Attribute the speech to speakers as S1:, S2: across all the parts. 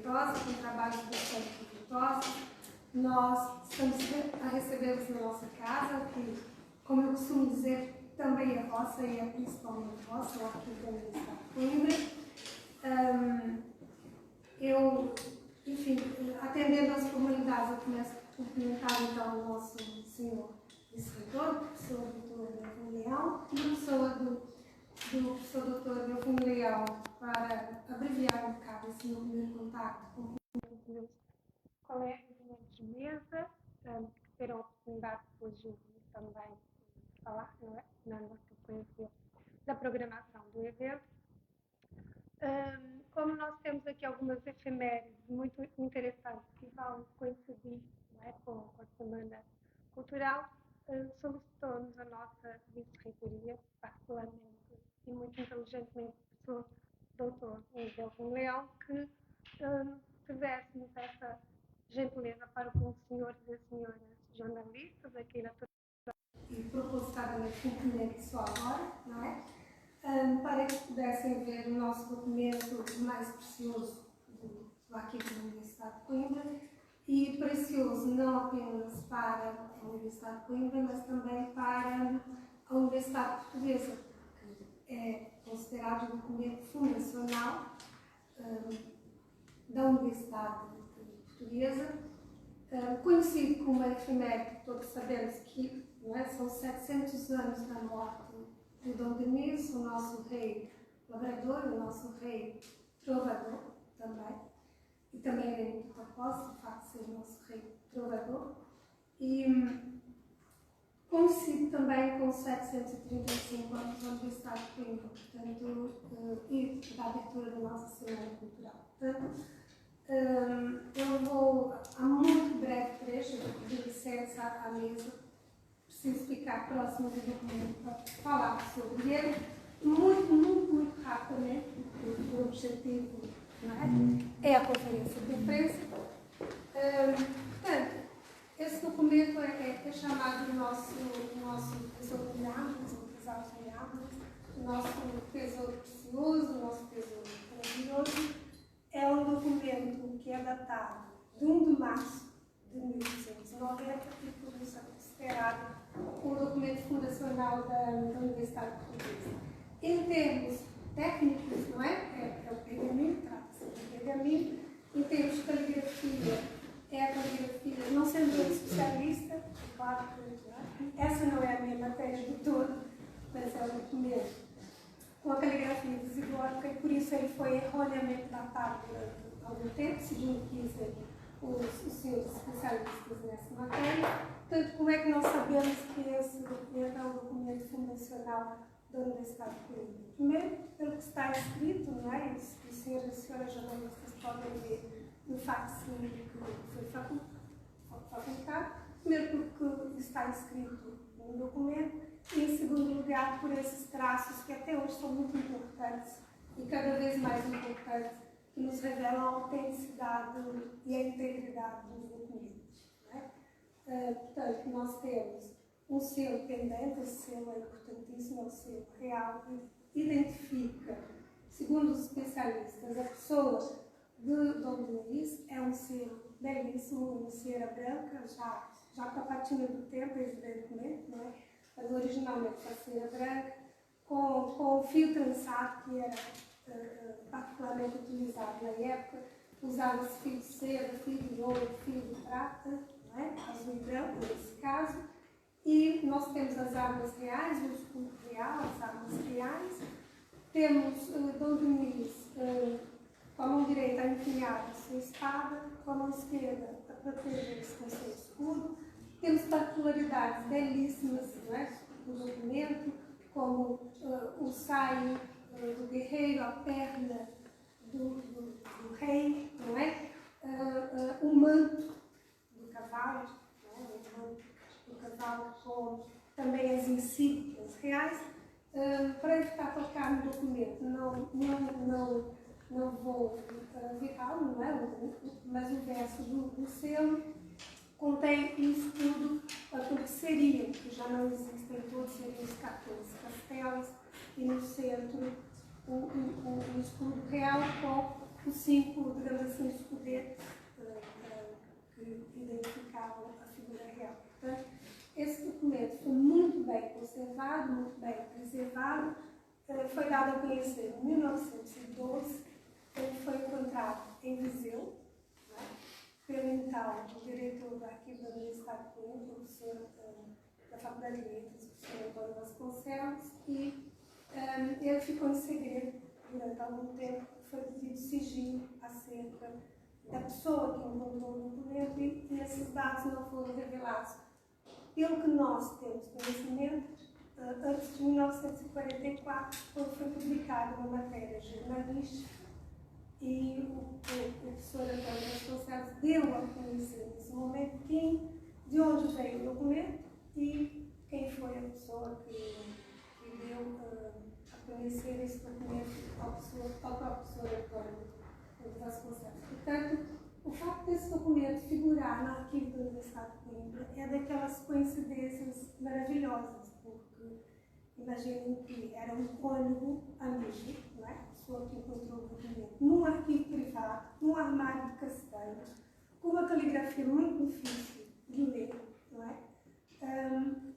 S1: proveitosa, com trabalhos bastante proveitosos. Nós estamos a recebê-los na nossa casa, que, como eu costumo dizer, também é vossa e é principalmente vossa, lá aqui da Universidade de Coimbra. Enfim, atendendo às formalidades, eu começo a cumprimentar então o nosso senhor vice-reitor, o professor Dr. Delfim Leão, e a pessoa do professor Dr. Delfim Leão, para abreviar um bocado esse meu primeiro contacto com os meus colegas de mesa, que terão a oportunidade depois de ouvir também falar, não é? Na nossa sequência da programação do evento. Como nós temos aqui algumas efemérides muito interessantes que vão coincidir, não é, com a Semana Cultural, solicitou-nos a nossa vice-reitoria, particularmente e muito inteligentemente o professor Dr. Delfim Leão, que tivéssemos essa gentileza para com os senhores e as senhoras jornalistas, aqui na e propositadamente cumprimento só agora, não é? Para que pudessem ver o nosso documento mais precioso aqui da Universidade de Coimbra, e precioso não apenas para a Universidade de Coimbra, mas também para a Universidade Portuguesa, que é considerado o documento fundacional da Universidade Portuguesa, conhecido como a efeméride, todos sabemos que, não é, são 700 anos da morte de Dom Denis, o nosso rei labrador, o nosso rei trovador também, e também era muito propósito, de facto, ser o nosso rei trovador, e coincide também com 735 anos da Universidade de Coimbra, portanto, e da abertura da nossa Semana Cultural. Portanto, eu vou, a muito breve trecho, eu vou pedir licença à mesa, preciso ficar próximo do documento para falar sobre ele, muito rapidamente, porque o objetivo, não é a conferência de imprensa. Portanto, esse documento é chamado o nosso tesouro de árvores, o nosso tesouro precioso, o nosso tesouro maravilhoso. É um documento que é datado de 1 de março de 1890 e por isso é considerado o documento fundacional da Universidade Portuguesa. Em termos técnicos, não é? É o pergaminho, trata-se de pergaminho. Em termos de caligrafia, é a caligrafia, não sendo eu especialista, claro que essa não é a minha matéria de todo, mas é o documento com a caligrafia visigótica, e por isso ele foi erroneamente datado durante algum tempo, segundo dizem os senhores especialistas nessa matéria. Portanto, como é que nós sabemos que esse documento é um documento fundacional da Universidade de Coimbra? Primeiro, pelo que está escrito, não é? Os senhores e as senhoras jornalistas podem ver no facsímile que foi facultado. Primeiro, porque está escrito no documento, e em segundo lugar, por esses traços que até hoje são muito importantes e cada vez mais importantes, que nos revelam a autenticidade e a integridade dos documentos. Portanto, nós temos um selo pendente, esse selo é importantíssimo, é o selo real, e identifica, segundo os especialistas, a pessoa de Dom Denis. É um selo belíssimo, uma cera branca, já com a patina do tempo, evidentemente, não é? Mas originalmente a cera branca, com fio trançado, que era particularmente utilizado na época. Usava-se fio de seda, fio de ouro, fio de prata, não é? Azul e branco, nesse caso. E nós temos as armas reais, o escudo real, as armas reais. Temos Dom Denis com a mão direita a empunhar a sua espada, com a mão esquerda a proteger-se com o seu escudo. Temos particularidades belíssimas, não é, do documento, como o saio do guerreiro, a perna do rei, não é? O manto do cavalo, não é? O manto do cavalo, com também as insígnias reais. Para evitar tocar no documento, não vou virá-lo, não é? Mas o verso do selo contém isso tudo, aquilo que seriam, que já não existem, todos seriam os 14 castelos, e no centro o escudo real com os 5, digamos assim, escudetos que identificavam a figura real. Portanto, esse documento foi muito bem conservado, muito bem preservado, foi dado a conhecer em 1912, ele foi encontrado em Viseu, pelo então diretor do Arquivo da Universidade de Coimbra, professor da Faculdade de Letras, o professor Antônio Vasconcelos, e ele ficou em segredo durante algum tempo, foi pedido sigilo acerca da pessoa que encontrou o documento e esses dados não foram revelados. Pelo que nós temos conhecimento, antes de 1944 foi publicada uma matéria jornalística e o professor Antônio Vasconcelos deu a conhecer nesse momento de onde veio o documento e quem foi a pessoa que deu a conhecer esse documento ao próprio professor Antônio Vasconcelos. Portanto, o facto desse documento figurar no arquivo da Universidade de Coimbra é daquelas coincidências maravilhosas, porque imaginem que era um cônego amigo, não é? A pessoa que encontrou o documento num arquivo privado, num armário de castanho, com uma caligrafia muito difícil de ler, não é?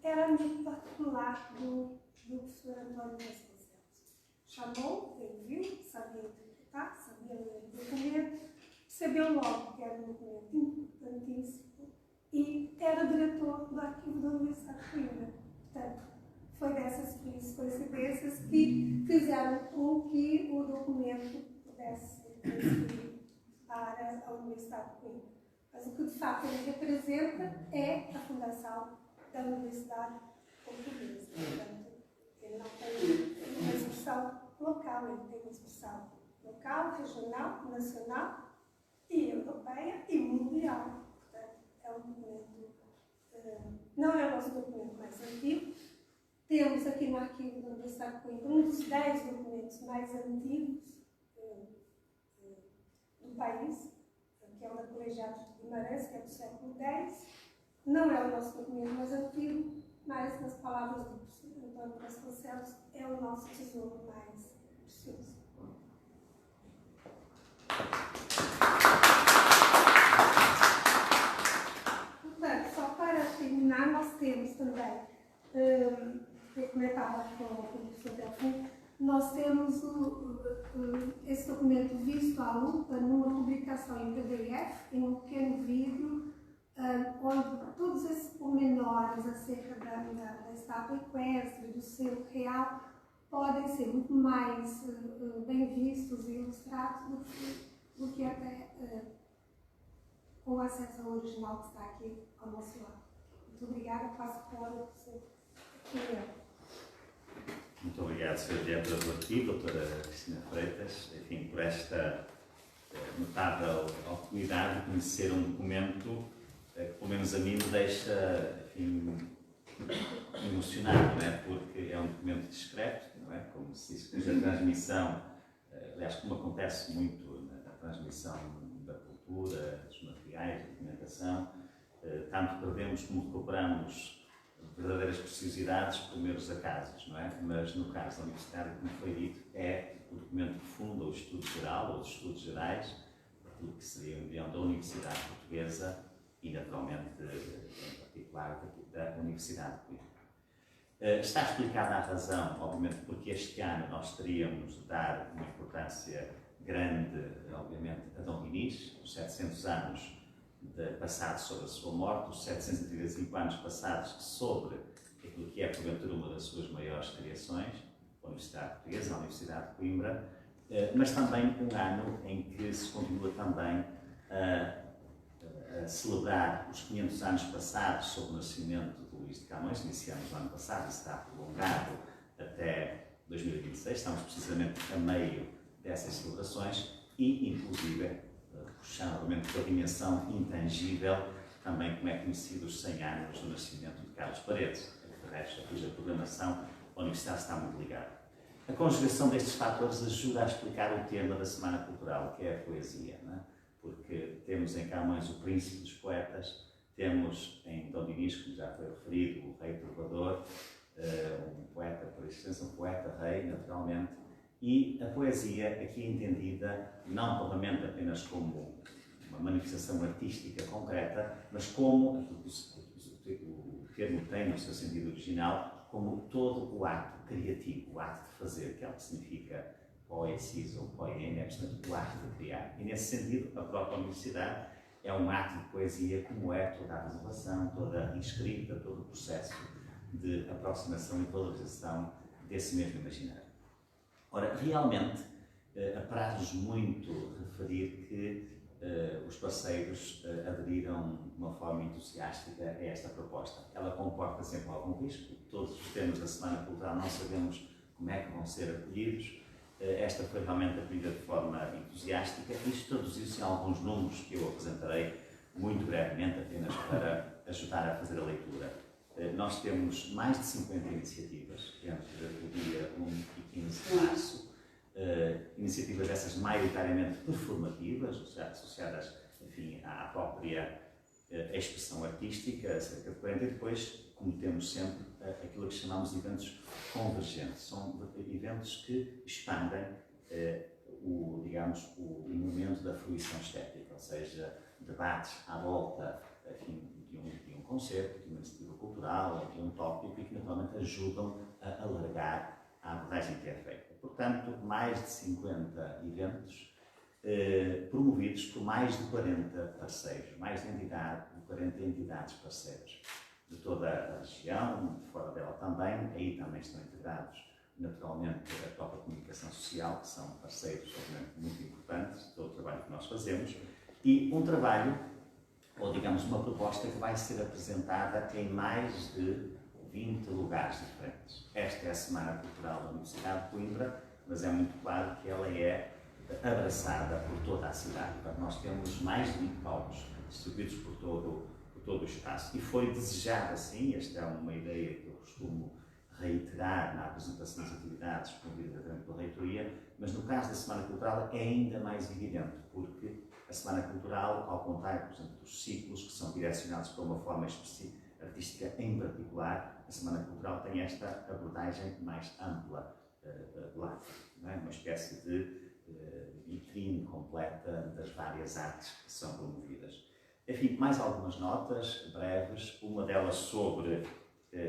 S1: Era amigo particular do professor Antônio Vasconcelos. Chamou, ele viu, sabia interpretar, sabia ler o documento, percebeu logo que era um documento importantíssimo e era diretor do arquivo da Universidade de Coimbra. Portanto, foi dessas coincidências que fizeram com que o documento pudesse ir para a Universidade de Coimbra. Mas o que de facto ele representa é a fundação da Universidade Portuguesa. Portanto, ele não tem uma expressão local, ele tem uma expressão local, regional, nacional e europeia e mundial. Portanto, é um documento, não é o nosso documento mais antigo. Temos aqui no arquivo da Universidade de Coimbra um dos 10 documentos mais antigos do país, que é o da Colegiado de Guimarães, que é do século X. Não é o nosso documento mais antigo, mas, nas palavras do professor Antônio Vasconcelos, é o nosso tesouro mais precioso. Portanto, só para terminar, nós temos também, como eu estava com o professor Delfim, nós temos esse documento visto à lupa numa publicação em PDF, em um pequeno vídeo, onde todos esses pormenores acerca da estátua equestre, do selo real, podem ser muito mais bem vistos e ilustrados do que até com o acesso ao original que está aqui ao nosso lado. Muito obrigada, passo a palavra para o professor.
S2: Muito obrigado, Sr. Diretor do Arquivo, doutora Cristina Freitas, enfim, por esta notável oportunidade de conhecer um documento que, pelo menos a mim, me deixa, enfim, emocionado, não é? Porque é um documento discreto, não é? Como se diz, cuja transmissão, aliás, como acontece muito na transmissão da cultura, dos materiais, da documentação, tanto perdemos como recuperamos verdadeiras preciosidades por meros acasos, não é? Mas no caso da Universidade, como foi dito, é o documento que funda o estudo geral, ou os estudos gerais, aquilo que seria o embrião da Universidade Portuguesa e, naturalmente, em particular, da Universidade de Coimbra. Está explicada a razão, obviamente, porque este ano nós teríamos de dar uma importância grande, obviamente, a Dom Dinis, os 700 anos passados sobre a sua morte, os 735 anos passados sobre aquilo que é, porventura, uma das suas maiores criações, a Universidade Portuguesa, a Universidade de Coimbra, mas também um ano em que se continua também a celebrar os 500 anos passados sobre o nascimento de Luís de Camões. Iniciamos no ano passado e está prolongado até 2026, estamos precisamente a meio dessas celebrações e, inclusive, puxando obviamente pela dimensão intangível, também como é conhecido os 100 anos do nascimento de Carlos Paredes, a cuja programação a Universidade está muito ligada. A conjugação destes fatores ajuda a explicar o tema da Semana Cultural, que é a poesia, não é? Porque temos em Camões o príncipe dos poetas, temos em Dom Dinis, como já foi referido, o rei trovador, um poeta por extensão, um poeta-rei, naturalmente, E a poesia aqui é entendida não propriamente apenas como uma manifestação artística concreta, mas como, o termo tem no seu sentido original, como todo o ato criativo, o ato de fazer, que é o que significa poesis ou poema, é portanto o ato de criar. E nesse sentido, a própria universidade é um ato de poesia, como é toda a revelação, toda a escrita, todo o processo de aproximação e valorização desse mesmo imaginário. Ora, realmente, apraz-nos muito referir que os parceiros aderiram de uma forma entusiástica a esta proposta. Ela comporta sempre algum risco. Todos os temas da Semana Cultural não sabemos como é que vão ser acolhidos. Esta foi realmente acolhida de forma entusiástica. Isto traduziu-se em alguns números que eu apresentarei muito brevemente, apenas para ajudar a fazer a leitura. Nós temos mais de 50 iniciativas entre o dia 1 e 15 de março. Iniciativas essas maioritariamente performativas, associadas, enfim, à própria expressão artística, cerca de 40, e depois, como temos sempre, aquilo que chamamos de eventos convergentes. São eventos que expandem o momento da fruição estética, ou seja, debates à volta, enfim, de um conceito, de uma iniciativa cultural, de um tópico, e que naturalmente ajudam a alargar a abordagem que é feita. Portanto, mais de 50 eventos promovidos por mais de 40 parceiros, mais de 40 entidades parceiras de toda a região, de fora dela também. Aí também estão integrados, naturalmente, a própria comunicação social, que são parceiros, obviamente, muito importantes de todo o trabalho que nós fazemos, e um trabalho, ou digamos, uma proposta que vai ser apresentada em mais de 20 lugares diferentes. Esta é a Semana Cultural da Universidade de Coimbra, mas é muito claro que ela é abraçada por toda a cidade. Portanto, nós temos mais de 20 palcos distribuídos por todo o espaço. E foi desejado assim, esta é uma ideia que eu costumo reiterar na apresentação das atividades promovidas pela reitoria, mas no caso da Semana Cultural é ainda mais evidente, porque a Semana Cultural, ao contrário, por exemplo, dos ciclos que são direcionados para uma forma artística em particular, a Semana Cultural tem esta abordagem mais ampla, não é? Uma espécie de vitrine completa das várias artes que são promovidas. Enfim, mais algumas notas breves, uma delas sobre,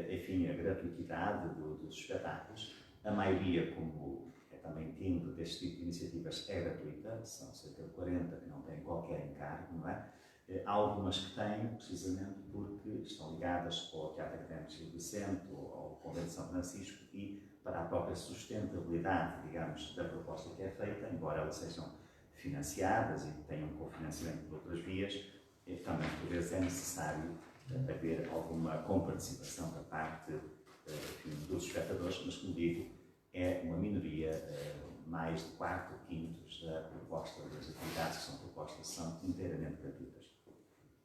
S2: enfim, a gratuitidade dos espetáculos. A maioria, como é também tímido deste tipo de iniciativas, é gratuita, são cerca de 40 que não têm qualquer encargo, não é? Há algumas que têm, precisamente porque estão ligadas ao Teatro Académico Gil Vicente ou ao Convento de São Francisco, e para a própria sustentabilidade, digamos, da proposta que é feita, embora elas sejam financiadas e tenham cofinanciamento por outras vias, também por vezes é necessário haver alguma comparticipação da parte enfim, dos espectadores, mas, como digo, é uma minoria, mais de 4/5 da proposta das atividades que são propostas são inteiramente gratuitas.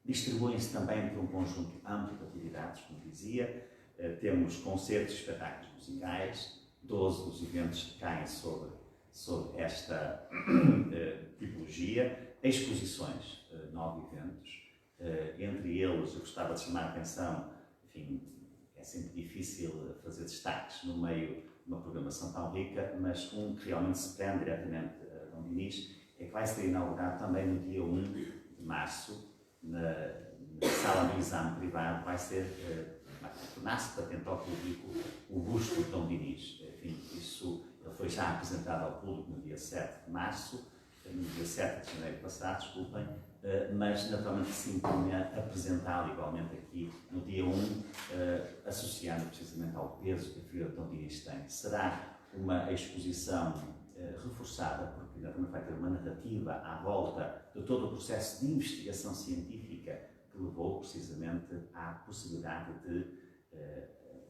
S2: Distribuem-se também por um conjunto amplo de atividades, como dizia. Temos concertos e espetáculos musicais, 12 dos eventos caem sobre esta tipologia, exposições, 9 eventos, entre eles eu gostava de chamar a atenção, enfim, é sempre difícil fazer destaques no meio de uma programação tão rica, mas um que realmente se prende diretamente a Dom Dinis é que vai ser inaugurado também no dia 1 de março, na sala do exame privado, vai ser tornar-se patente ao público o busto de Dom Dinis. Enfim, ele foi já apresentado ao público no dia 7 de março, no dia 7 de janeiro passado, desculpem, mas naturalmente se impunha apresentá-lo igualmente aqui no dia 1, associando precisamente ao peso que a figura de Dom Dinis tem. Será uma exposição reforçada, porque naturalmente vai ter uma narrativa à volta de todo o processo de investigação científica que levou precisamente à possibilidade de,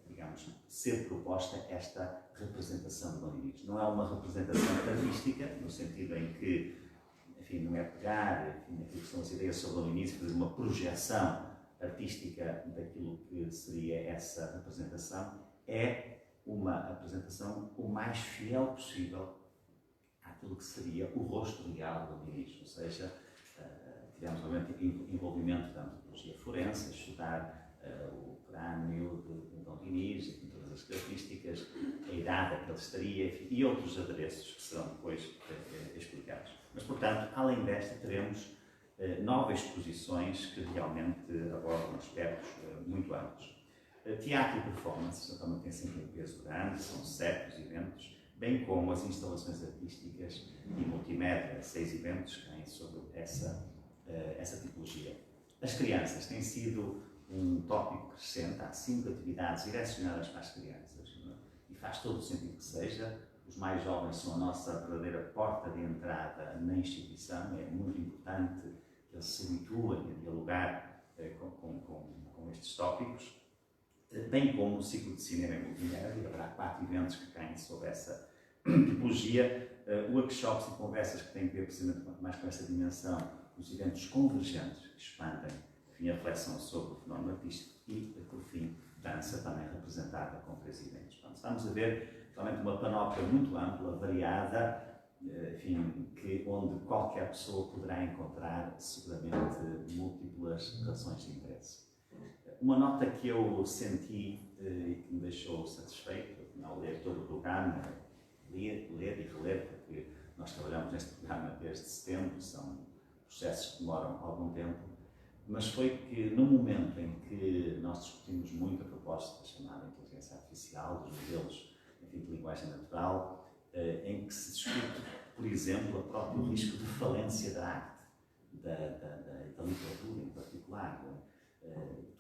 S2: digamos, ser proposta esta representação de Dom Dinis. Não é uma representação artística, no sentido em que, enfim, não é pegar, enfim, aquilo que são as ideias sobre Dom Dinis e fazer uma projeção artística daquilo que seria essa representação. É uma apresentação o mais fiel possível àquilo que seria o rosto real de Dom Dinis, ou seja, tivemos realmente envolvimento da antropologia forense, estudar o crânio de Dom Dinis, com todas as características, a idade a que ele estaria, enfim, e outros adereços que serão depois explicados. Mas, portanto, além desta, teremos 9 exposições que realmente abordam aspectos muito amplos. Teatro e performance, também tem sempre um peso grande, são 7 os eventos, bem como as instalações artísticas e multimédia, 6 eventos que têm sobre essa tipologia. As crianças têm sido um tópico crescente, há 5 atividades direcionadas para as crianças, não é? E faz todo o sentido que seja. Os mais jovens são a nossa verdadeira porta de entrada na instituição, é muito importante que eles se habituem a dialogar com estes tópicos, bem como o ciclo de cinema e multimédia. Haverá 4 eventos que caem sobre essa tipologia, workshops e conversas que têm a ver precisamente mais com essa dimensão, os eventos convergentes que expandem, enfim, a reflexão sobre o fenómeno artístico e, por fim, dança também representada com 3 eventos. Portanto, estamos a ver realmente uma panóplia muito ampla, variada, enfim, onde qualquer pessoa poderá encontrar seguramente múltiplas razões de interesse. Uma nota que eu senti e que me deixou satisfeito ao ler todo o programa, ler e reler, porque nós trabalhamos neste programa desde setembro, são processos que demoram algum tempo, mas foi que no momento em que nós discutimos muito a proposta chamada inteligência artificial, dos modelos, enfim, de linguagem natural, em que se discute, por exemplo, o próprio risco de falência da arte, da literatura em particular.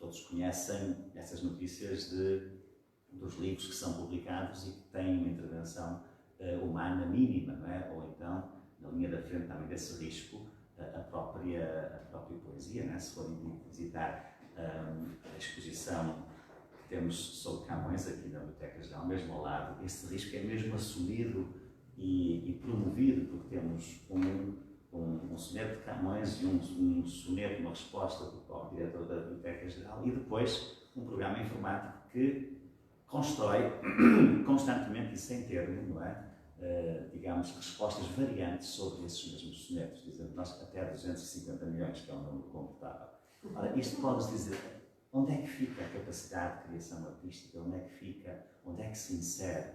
S2: Todos conhecem essas notícias dos livros que são publicados e que têm uma intervenção humana mínima, não é? Ou então, na linha da frente também desse risco, a própria poesia, não é? Se forem visitar a exposição que temos sobre Camões aqui na Biblioteca Geral, mesmo ao lado, esse risco é mesmo assumido e promovido, porque temos um soneto de Camões e um soneto, uma resposta do próprio diretor da Biblioteca Geral, e depois um programa informático que constrói constantemente e sem termo, não é? Digamos, respostas variantes sobre esses mesmos sonetos, dizendo nós até 250 milhões, que é um número comportável. Ora, isto pode dizer onde é que fica a capacidade de criação artística, onde é que se insere,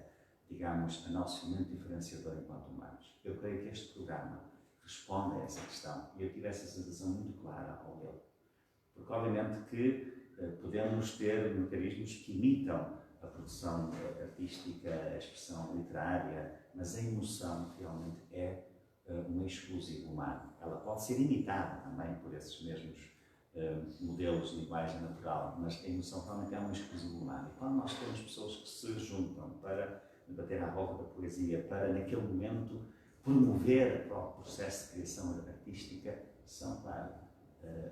S2: digamos, o nosso elemento diferenciador enquanto humanos. Eu creio que este programa responde a essa questão e eu tive essa sensação muito clara ao lê-lo. Porque, obviamente, que podemos ter mecanismos que imitam a produção artística, a expressão literária, mas a emoção realmente é um exclusivo humano. Ela pode ser imitada também por esses mesmos modelos de linguagem natural, mas a emoção realmente é um exclusivo humano. E quando nós temos pessoas que se juntam para bater à roda da poesia, para naquele momento promover o próprio processo de criação artística, são, claro,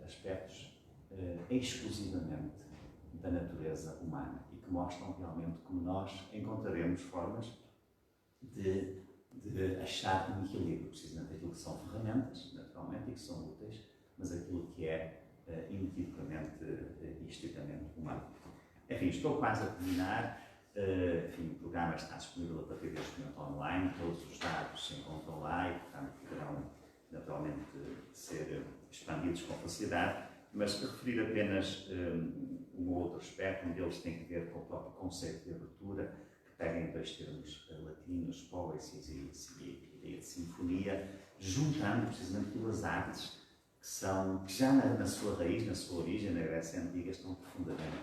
S2: aspectos exclusivamente da natureza humana e que mostram realmente como nós encontraremos formas de achar um equilíbrio, precisamente aquilo que são ferramentas, naturalmente, e que são úteis, mas aquilo que é inequivocamente e estritamente humano. Enfim, estou quase a terminar. Enfim, o programa está disponível a partir deste momento online, todos os dados se encontram lá e, portanto, poderão naturalmente ser expandidos com facilidade, mas referir apenas um ou outro aspecto, um deles tem a ver com o próprio conceito de abertura, que pega em 2 termos latinos, poesis e ideia de sinfonia, juntando precisamente 2 artes que já na sua raiz, na sua origem, na Grécia Antiga, estão profundamente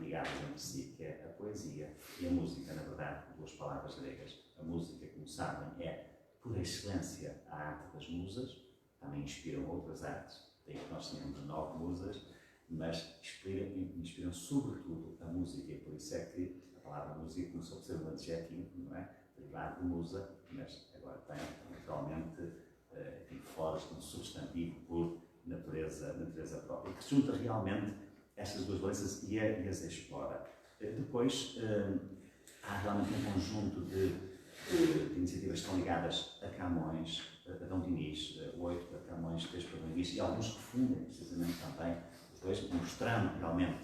S2: ligadas entre si, que é a poesia e a música, na verdade, 2 palavras gregas. A música, como sabem, é, por excelência, a arte das musas, também inspiram outras artes, daí que nós tenhamos 9 musas, mas inspiram sobretudo a música, e por isso é que a palavra música começou a ser um adjetivo, não é? Derivado de musa, mas agora tem, naturalmente, foge de um substantivo por natureza própria, que junta realmente estas 2 valências e as explora. Depois, há realmente um conjunto de iniciativas que estão ligadas a Camões, a Dom Dinis, 8 para Camões, 3 para Dom Dinis, e alguns que fundem precisamente também os 2, mostrando realmente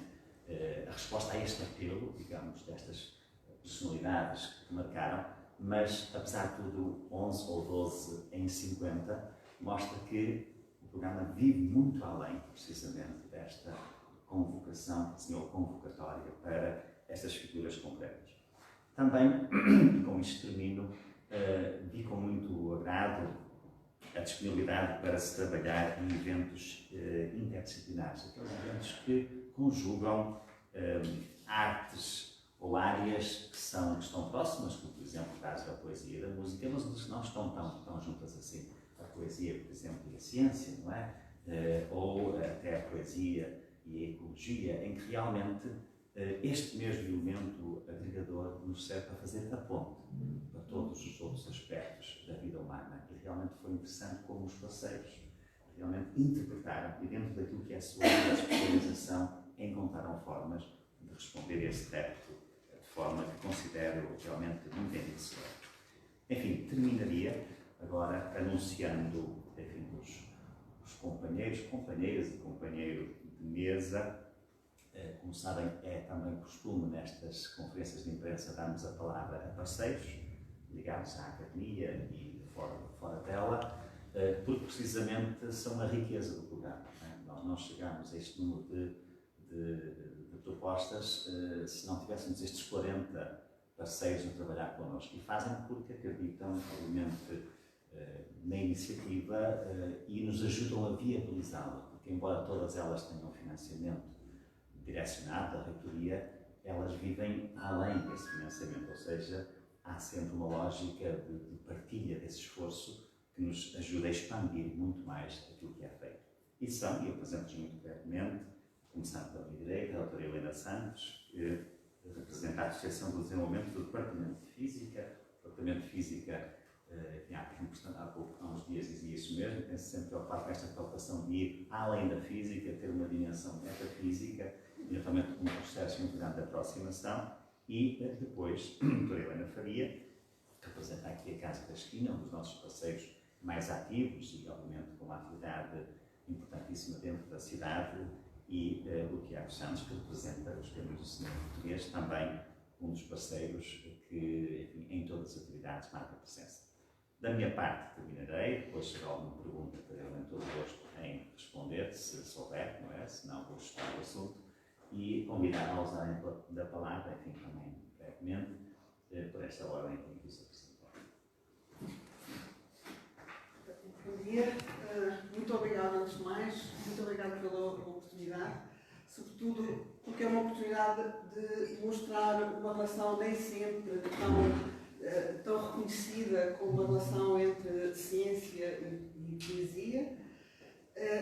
S2: a resposta a este apelo, digamos, destas personalidades que marcaram, mas, apesar de tudo, 11 ou 12 em 50, mostra que o programa vive muito além, precisamente, convocação, desenhou convocatória para estas figuras concretas. Também, e com isto termino, vi com muito agrado a disponibilidade para se trabalhar em eventos interdisciplinares, aqueles eventos que conjugam artes ou áreas que estão próximas, como por exemplo o caso da poesia e da música, mas que não estão tão juntas assim. A poesia, por exemplo, e a ciência, não é? Ou até a poesia e a ecologia, em que realmente este mesmo elemento agregador nos serve para fazer a ponte para todos os outros aspectos da vida humana. E realmente foi interessante como os parceiros realmente interpretaram, e dentro daquilo que é a sua especialização, encontraram formas de responder a esse repto de forma que considero realmente muito enriquecedora. Enfim, terminaria agora anunciando, enfim, os companheiras e companheiros de mesa. Como sabem, é também costume nestas conferências de imprensa darmos a palavra a parceiros ligados à academia e fora dela, porque precisamente são a riqueza do programa. Nós chegamos a este número de propostas se não tivéssemos estes 40 parceiros a trabalhar connosco, e fazem porque acreditam, obviamente, na iniciativa e nos ajudam a viabilizá-la, porque embora todas elas tenham financiamento direcionado da reitoria, elas vivem além desse financiamento, ou seja, há sempre uma lógica de partilha desse esforço que nos ajuda a expandir muito mais aquilo que é feito. E são, e apresento-vos muito brevemente, começando pela minha direita, a doutora Helena Santos, que representa a Associação do Desenvolvimento do Departamento de Física. O Departamento de Física, há uns dias dizia isso mesmo, penso sempre preocupado com esta preocupação de ir além da física, ter uma dimensão metafísica, e realmente um processo muito grande de aproximação. E depois, a doutora Helena Faria, que representa aqui a Casa da Esquina, um dos nossos parceiros mais ativos e, obviamente, com uma atividade importantíssima dentro da cidade, e o Tiago Santos, que representa os Caminhos do Cinema Português, também um dos parceiros que, enfim, em todas as atividades marca a presença. Da minha parte terminarei, depois se alguma pergunta terei todo o gosto em responder, se souber, não é? Se não, vou estudar o assunto e convidar a usarem da palavra, enfim, também brevemente, por esta ordem em que os apresentou.
S3: Bom dia, muito obrigada antes de mais, muito obrigada pela oportunidade, sobretudo porque é uma oportunidade de mostrar uma relação nem sempre tão reconhecida como uma relação entre ciência e poesia,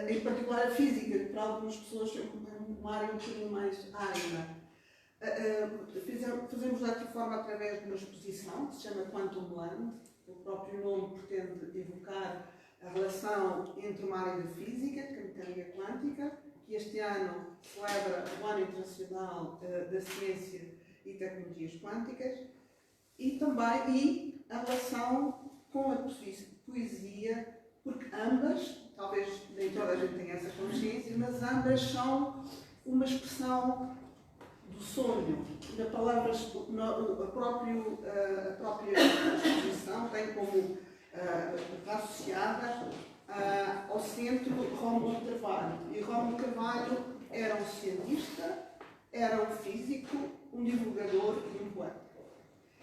S3: em particular a física, que para algumas pessoas é uma área um bocadinho mais árida. Fazemos desta forma através de uma exposição que se chama Quantum Land. O próprio nome pretende evocar a relação entre uma área da física, que é a mecânica quântica, que este ano celebra o Ano Internacional da Ciência e Tecnologias Quânticas, e também a relação com a poesia, porque ambas, talvez nem toda a gente tenha essa consciência, mas ambas são uma expressão do sonho. Na palavra, a própria exposição tem como associada ao centro Rómulo Carvalho. E Rómulo Carvalho era um cientista, era um físico, um divulgador e um poeta.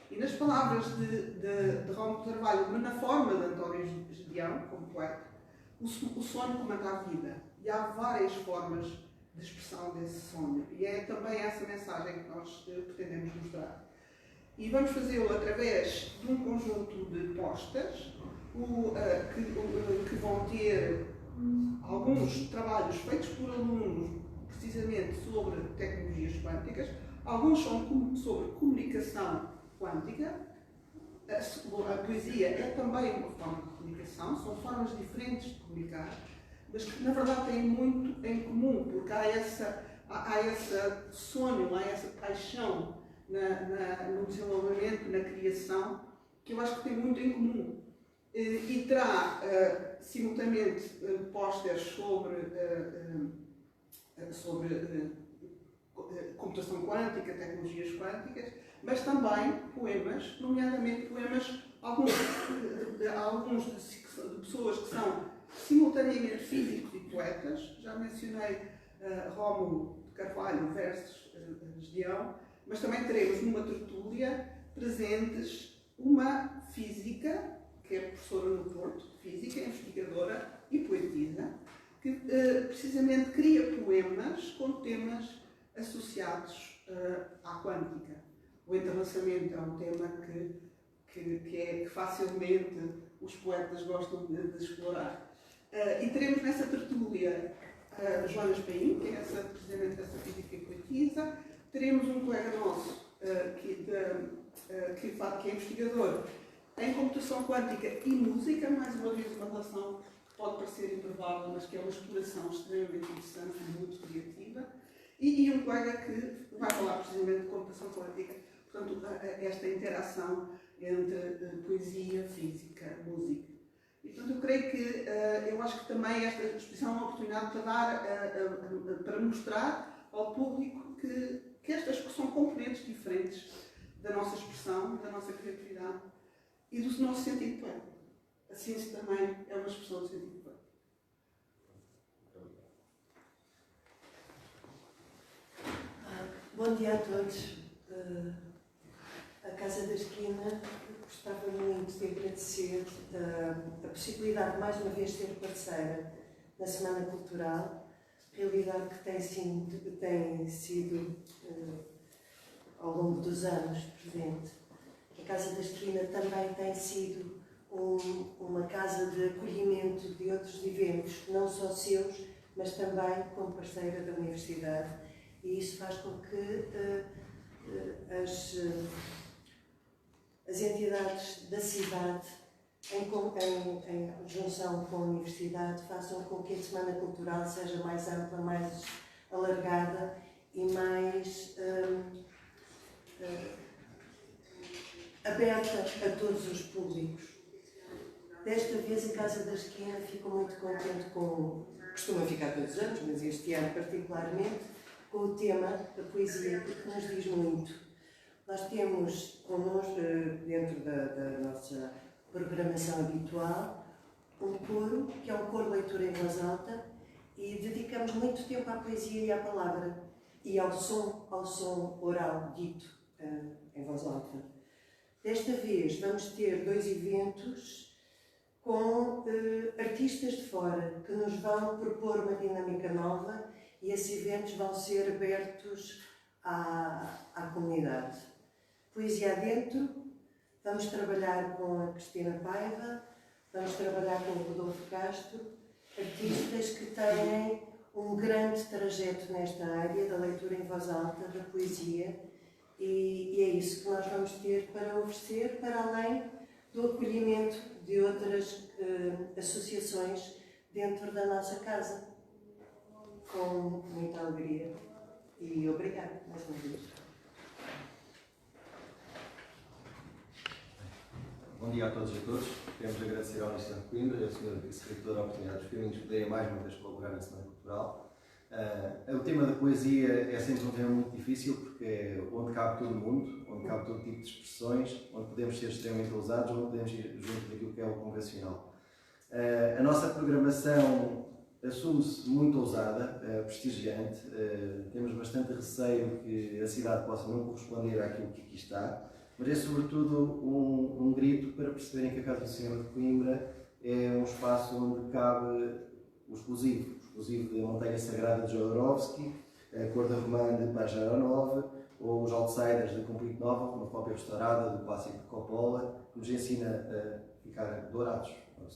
S3: E nas palavras de Rómulo Carvalho, mas na forma de António Gedeão, como poeta, o sonho comanda a vida. E há várias formas de expressão desse sonho. E é também essa mensagem que nós pretendemos mostrar. E vamos fazê-lo através de um conjunto de posters que vão ter alguns trabalhos feitos por alunos precisamente sobre tecnologias quânticas, alguns são sobre comunicação quântica. A poesia é também uma forma de comunicação, são formas diferentes de comunicar, mas que na verdade têm muito em comum, porque há esse sonho, há essa paixão no desenvolvimento, na criação, que eu acho que tem muito em comum. E terá simultaneamente pósteres sobre computação quântica, tecnologias quânticas, mas também poemas, nomeadamente poemas, alguns de pessoas que são simultaneamente físicos e poetas. Já mencionei Rómulo Carvalho versus Gedeão, mas também teremos numa tertúlia presentes uma física, que é professora no Porto, física, investigadora e poetisa, que precisamente cria poemas com temas associados à quântica. O entrelaçamento é um tema que facilmente os poetas gostam de explorar. E teremos nessa tertúlia Joana Espaim, que é precisamente essa física e poetisa. Teremos um colega nosso que é investigador em computação quântica e música, mais uma vez uma relação que pode parecer improvável, mas que é uma exploração extremamente interessante e muito criativa. E um colega que vai falar precisamente de computação quântica, portanto, esta interação entre poesia, física, música. E, portanto, eu creio que, eu acho que também esta exposição é uma oportunidade para mostrar ao público que estas são componentes diferentes da nossa expressão, da nossa criatividade e do nosso sentido poético. A ciência também é uma expressão do sentido poético.
S4: Bom dia a todos. A Casa da Esquina gostava muito de agradecer a possibilidade de mais uma vez ser parceira na Semana Cultural, realidade que tem sido ao longo dos anos presente. A Casa da Esquina também tem sido uma casa de acolhimento de outros eventos, não só seus, mas também como parceira da Universidade. E isso faz com que as entidades da cidade, em junção com a Universidade, façam com que a Semana Cultural seja mais ampla, mais alargada e mais aberta a todos os públicos. Desta vez a Casa da Esquina ficou muito contente costuma ficar todos os anos, mas este ano particularmente, com o tema da poesia, porque nos diz muito. Nós temos connosco, dentro da nossa programação habitual, um coro, que é um coro leitura em voz alta, e dedicamos muito tempo à poesia e à palavra, e ao som oral dito em voz alta. Desta vez vamos ter 2 eventos com artistas de fora, que nos vão propor uma dinâmica nova, e esses eventos vão ser abertos à comunidade. Poesia Adentro, vamos trabalhar com a Cristina Paiva, vamos trabalhar com o Rodolfo Castro, artistas que têm um grande trajeto nesta área da leitura em voz alta, da poesia, e é isso que nós vamos ter para oferecer, para além do acolhimento de outras associações dentro da nossa casa. Com muita alegria e obrigada mais uma vez.
S5: Bom dia a todos e a todos. Queremos agradecer ao Universidade de Coimbra e ao Sr. Vice-Reitor a oportunidade dos caminhos de poderem mais uma vez colaborar na Semana Cultural. O tema da poesia é sempre um tema muito difícil porque é onde cabe todo mundo, onde cabe todo tipo de expressões, onde podemos ser extremamente ousados, onde podemos ir junto daquilo que é o convencional. A nossa programação assume-se muito ousada, prestigiante. Temos bastante receio que a cidade possa não corresponder àquilo que aqui está, mas é sobretudo um grito para perceberem que a Casa do Cinema de Coimbra é um espaço onde cabe o exclusivo da Montanha Sagrada de Jodorowsky, a Cor da Romã de Bajaranov, ou os Outsiders da Complete Nova, uma cópia restaurada do clássico de Coppola, que nos ensina a ficar dourados,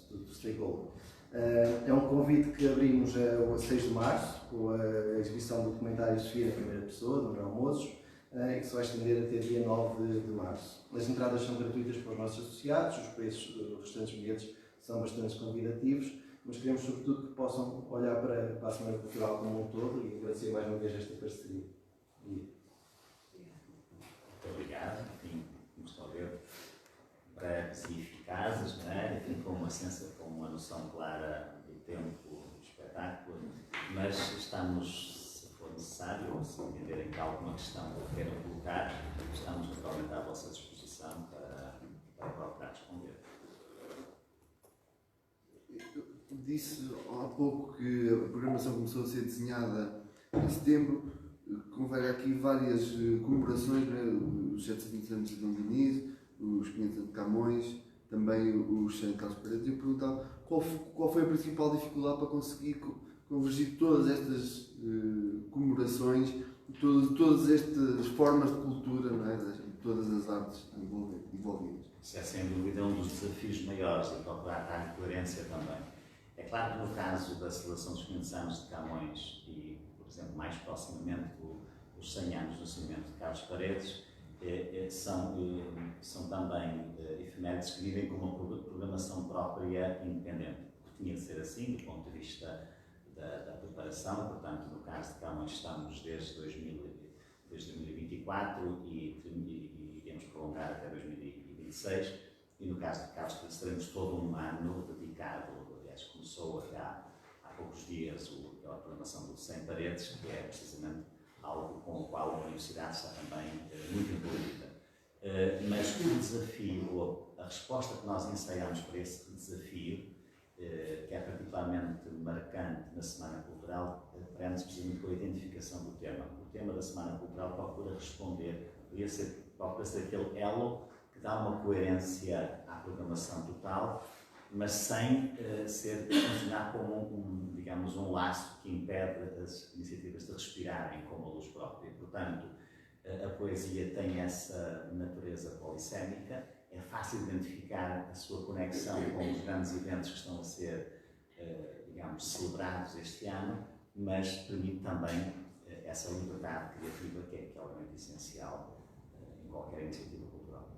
S5: do Stay Gold. É um convite que abrimos a 6 de março, com a exibição do documentário Sofia na primeira pessoa, do Manuel Mozos, e que se vai estender até dia 9 de março. As entradas são gratuitas para os nossos associados, os preços dos restantes bilhetes são bastante convidativos, mas queremos sobretudo que possam olhar para a Semana Cultural como um todo e agradecer mais uma vez esta parceria.
S2: Muito obrigado. Enfim, como estão a ver, breves e eficazes, não é? Enfim, com uma noção clara do tempo do espetáculo, mas estamos, se for necessário, ou se entenderem que há alguma questão que queiram colocar, estamos naturalmente à vossa disposição para procurar responder.
S6: Disse há pouco que a programação começou a ser desenhada em setembro. convoca aqui várias comemorações, né? Os 720 anos de Dom Dinis, os 500 anos de Camões, também os 100 de Carlos Paredes. Eu perguntava qual foi a principal dificuldade para conseguir convergir todas estas comemorações, todas estas formas de cultura, não é? Todas as artes envolvidas.
S2: Isso é sem dúvida um dos desafios maiores e procurar dar coerência também. É claro que no caso da celebração dos 500 anos de Camões e, por exemplo, mais proximamente os 100 anos do nascimento de Carlos Paredes, são também efemérides que vivem com uma programação própria independente, que tinha de ser assim do ponto de vista da preparação. Portanto, no caso de Camões estamos desde 2024 e iremos prolongar até 2026, e no caso de Carlos Paredes teremos todo um ano dedicado, aliás começou há poucos dias a programação do 100 Paredes, que é precisamente algo com o qual a Universidade está também muito envolvida. Mas o desafio, a resposta que nós ensaiamos para esse desafio, que é particularmente marcante na Semana Cultural, prende-se precisamente com a identificação do tema. O tema da Semana Cultural procura responder, procura ser aquele elo que dá uma coerência à programação total, mas sem funcionar como digamos, um laço que impede as iniciativas de respirarem como a luz própria. Portanto, a poesia tem essa natureza polissémica, é fácil identificar a sua conexão com os grandes eventos que estão a ser, digamos, celebrados este ano, mas permite também essa liberdade criativa que é obviamente essencial em qualquer iniciativa cultural.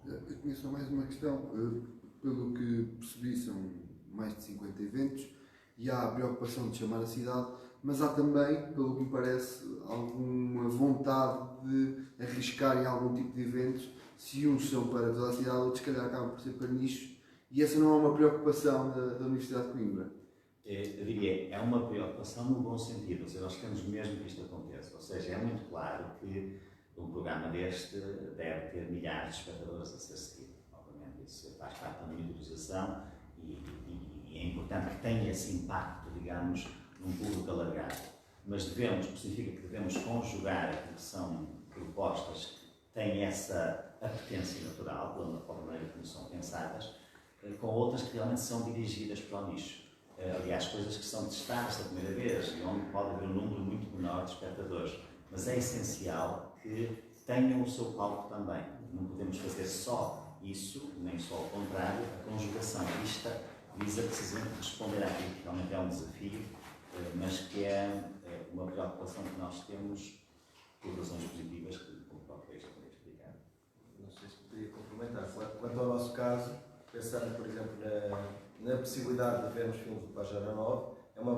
S6: Eu tinha só mais uma questão. Pelo que percebi, são mais de 50 eventos e há a preocupação de chamar a cidade, mas há também, pelo que me parece, alguma vontade de arriscar em algum tipo de eventos, se uns são para toda a cidade, outros, se calhar, acabam por ser para nichos, e essa não é uma preocupação da Universidade de Coimbra.
S2: Eu diria, é uma preocupação no bom sentido, ou seja, nós queremos mesmo que isto aconteça, ou seja, é muito claro que um programa deste deve ter milhares de espectadores a ser seguido. Obviamente, isso faz parte da monitorização e é importante que tenha esse impacto, digamos, num público alargado. Mas significa que devemos conjugar aquilo que são propostas que têm essa apetência natural, pela maneira como são pensadas, com outras que realmente são dirigidas para o nicho. Aliás, coisas que são testadas pela primeira vez e onde pode haver um número muito menor de espectadores. Mas é essencial que tenham o seu palco também. Não podemos fazer só isso, nem só o contrário. A conjugação vista visa precisamente responder àquilo que realmente é um desafio, mas que é uma preocupação que nós temos por razões positivas, que o próprio Eixo poderia explicar.
S5: Não sei se poderia complementar. Quanto ao nosso caso, pensando, por exemplo, na possibilidade de vermos filmes do Pajé Nove, é uma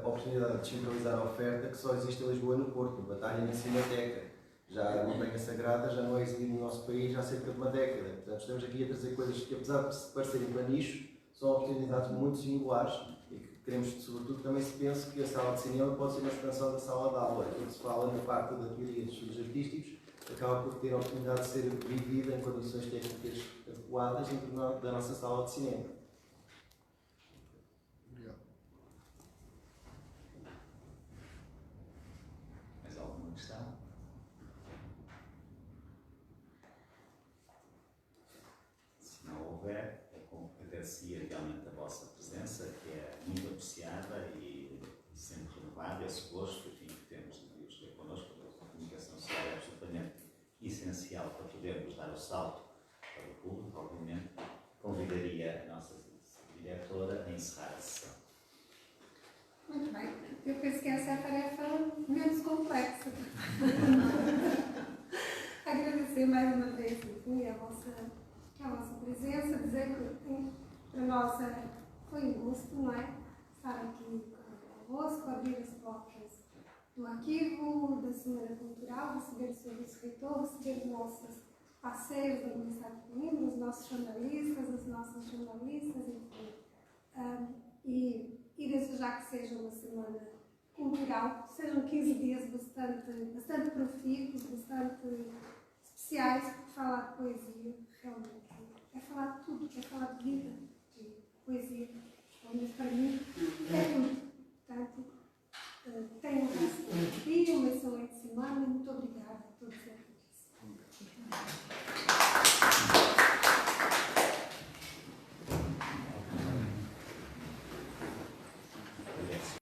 S5: oportunidade de descentralizar a oferta que só existe em Lisboa e no Porto, no Batalha e na Cinemateca. Já a Montanha Sagrada já não é exibida no nosso país há cerca de uma década. Portanto, estamos aqui a trazer coisas que, apesar de parecerem para nicho, são oportunidades muito singulares e que queremos, sobretudo, também se pense que a sala de cinema pode ser uma expansão da sala de aula. Quando se fala na parte da teoria dos estudos artísticos, acaba por ter a oportunidade de ser vivida em condições técnicas adequadas dentro da nossa sala de cinema.
S6: Obrigado.
S2: Mais alguma questão? Se não houver, agradecia realmente a vossa presença, que é muito apreciada e sempre renovada, esse gosto que temos de os ter connosco. A comunicação social é absolutamente essencial para podermos dar o salto para o público, obviamente. Convidaria a nossa diretora a encerrar a sessão.
S1: Muito bem. Eu penso que essa é a tarefa menos complexa. Agradecer mais uma vez, enfim, a vossa presença, dizer que para nós foi um gosto, não é? Estar aqui convosco, abrir as portas do arquivo, da Semana Cultural, receber o Serviço Reitor, receber os nossos parceiros da Universidade de Coimbra, os nossos jornalistas, as nossas jornalistas, enfim. E desejar que seja uma semana cultural, sejam 15 dias bastante profícuos, bastante especiais, porque falar de poesia realmente é falar de tudo, é falar de vida, de poesia. Mas para mim é muito. Portanto, tenham um resto de dia, uma excelente semana. Muito obrigada a todos e a todas.